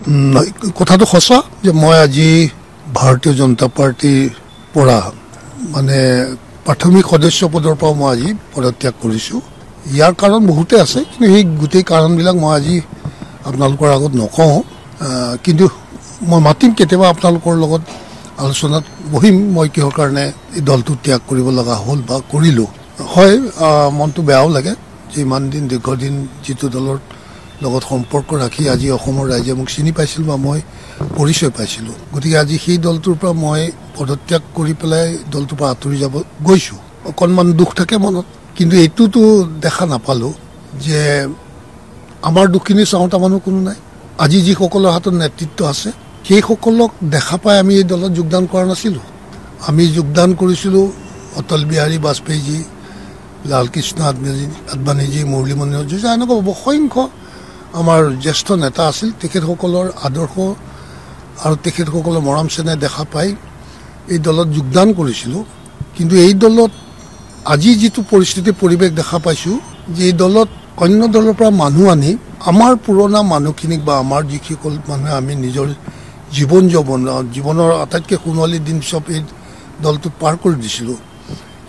কথাটো সঁচা যে মই আজি ভাৰতীয় জনতা পাৰ্টিৰ পৰা মানে প্ৰাথমিক সদস্য পদৰ পৰা মই আজি পদত্যাগ কৰিছোঁ। ইয়াৰ কাৰণ বহুতে আছে, কিন্তু সেই গোটেই কাৰণবিলাক মই আজি আপোনালোকৰ আগত নকওঁ। কিন্তু মই মাতিম কেতিয়াবা আপোনালোকৰ লগত আলোচনাত বহিম মই কিহৰ কাৰণে এই দলটো ত্যাগ কৰিব লগা হ'ল বা কৰিলোঁ। হয়, মনটো বেয়াও লাগে যে ইমান দিন দীৰ্ঘদিন যিটো দলৰ লগত সম্পৰ্ক ৰাখি আজি অসমৰ ৰাইজে মোক চিনি পাইছিল বা মই পৰিচয় পাইছিলোঁ। গতিকে আজি সেই দলটোৰ পৰা মই পদত্যাগ কৰি পেলাই দলটোৰ পৰা আঁতৰি যাব গৈছোঁ। অকণমান দুখ থাকে মনত, কিন্তু এইটোতো দেখা নাপালোঁ যে আমাৰ দুখখিনি চাওঁতা মানুহ কোনো নাই। আজি যিসকলৰ হাতত নেতৃত্ব আছে সেইসকলক দেখা পাই আমি এই দলত যোগদান কৰা নাছিলোঁ। আমি যোগদান কৰিছিলোঁ অটল বিহাৰী বাজপেয়ীজী, লালকৃষ্ণ আদবানীজী, মুৰলী মনোহৰ যোশী, এনেকুৱা অসংখ্য আমাৰ জ্যেষ্ঠ নেতা আছিল। তেখেতসকলৰ আদৰ্শ আৰু তেখেতসকলৰ মৰম চেনেহ দেখা পাই এই দলত যোগদান কৰিছিলোঁ। কিন্তু এই দলত আজি যিটো পৰিস্থিতি পৰিৱেশ দেখা পাইছোঁ যে এই দলত অন্য দলৰ পৰা মানুহ আনি আমাৰ পুৰণা মানুহখিনিক বা আমাৰ যিসকল মানুহে আমি নিজৰ জীৱনৰ আটাইতকৈ সোণালী দিন চব এই দলটোত পাৰ কৰি দিছিলোঁ,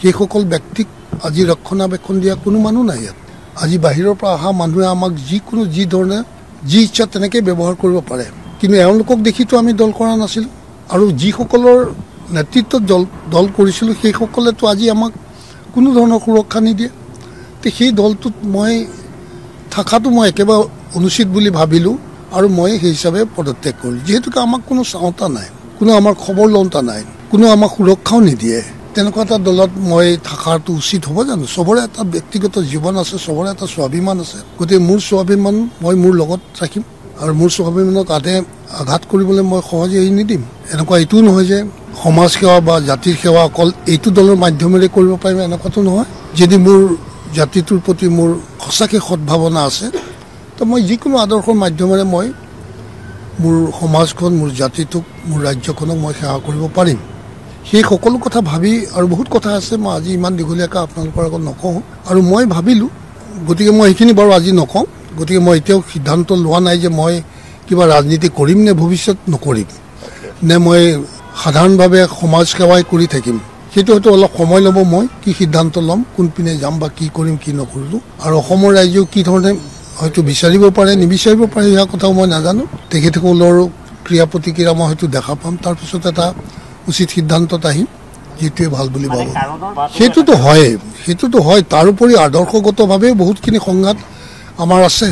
সেইসকল ব্যক্তিক আজি ৰক্ষণাবেক্ষণ দিয়া কোনো মানুহ নাই ইয়াত। আজি বাহিৰৰ পৰা অহা মানুহে আমাক যি ধৰণে যি ইচ্ছা তেনেকৈ ব্যৱহাৰ কৰিব পাৰে, কিন্তু এওঁলোকক দেখিতো আমি দল কৰা নাছিলোঁ। আৰু যিসকলৰ নেতৃত্বত দল কৰিছিলোঁ সেইসকলেতো আজি আমাক কোনো ধৰণৰ সুৰক্ষা নিদিয়ে। তো সেই দলটোত মই থকাটো মই একেবাৰে অনুচিত বুলি ভাবিলোঁ আৰু মই সেই হিচাপে পদত্যাগ কৰিলোঁ। যিহেতুকে আমাক কোনো চাওঁতা নাই, কোনো আমাৰ খবৰ লওঁতা নাই, কোনো আমাক সুৰক্ষাও নিদিয়ে, তেনেকুৱা এটা দলত মই থকাটো উচিত হ'ব জানো? চবৰে এটা ব্যক্তিগত জীৱন আছে, চবৰে এটা স্বাভিমান আছে। গতিকে মোৰ স্বাভিমান মই মোৰ লগত ৰাখিম আৰু মোৰ স্বাভিমানক আঘাত কৰিবলৈ মই সহজে এৰি নিদিম। এনেকুৱা এইটোও নহয় যে সমাজ সেৱা বা জাতিৰ সেৱা অকল এইটো দলৰ মাধ্যমেৰে কৰিব পাৰিম, এনেকুৱাতো নহয়। যদি মোৰ জাতিটোৰ প্ৰতি মোৰ সঁচাকৈ সদ্ভাৱনা আছে তো মই যিকোনো আদৰ্শৰ মাধ্যমেৰে মই মোৰ সমাজখন, মোৰ জাতিটোক, মোৰ ৰাজ্যখনক মই সেৱা কৰিব পাৰিম। সেই সকলো কথা ভাবি আৰু বহুত কথা আছে মই আজি ইমান দীঘলীয়াকৈ আপোনালোকৰ আগত নকওঁ। আৰু মই ভাবিলোঁ, গতিকে মই সেইখিনি বাৰু আজি নকওঁ। গতিকে মই এতিয়াও সিদ্ধান্ত লোৱা নাই যে মই কিবা ৰাজনীতি কৰিম নে ভৱিষ্যত নকৰিম, নে মই সাধাৰণভাৱে সমাজ সেৱাই কৰি থাকিম। সেইটো হয়তো অলপ সময় ল'ব, মই কি সিদ্ধান্ত ল'ম, কোনপিনে যাম বা কি কৰিম কি নকৰিলোঁ। আৰু অসমৰ ৰাইজেও কি ধৰণে হয়তো বিচাৰিব পাৰে নিবিচাৰিব পাৰে সেয়া কথাও মই নাজানো। তেখেতসকলৰ ক্ৰিয়া প্ৰতিক্ৰিয়া মই হয়তো দেখা পাম, তাৰপিছত এটা উচিত সিদ্ধান্তত আহিম যিটোৱে ভাল বুলি ভাবোঁ। সেইটোতো হয়। তাৰোপৰি আদৰ্শগতভাৱে বহুতখিনি সংঘাত আমাৰ আছে।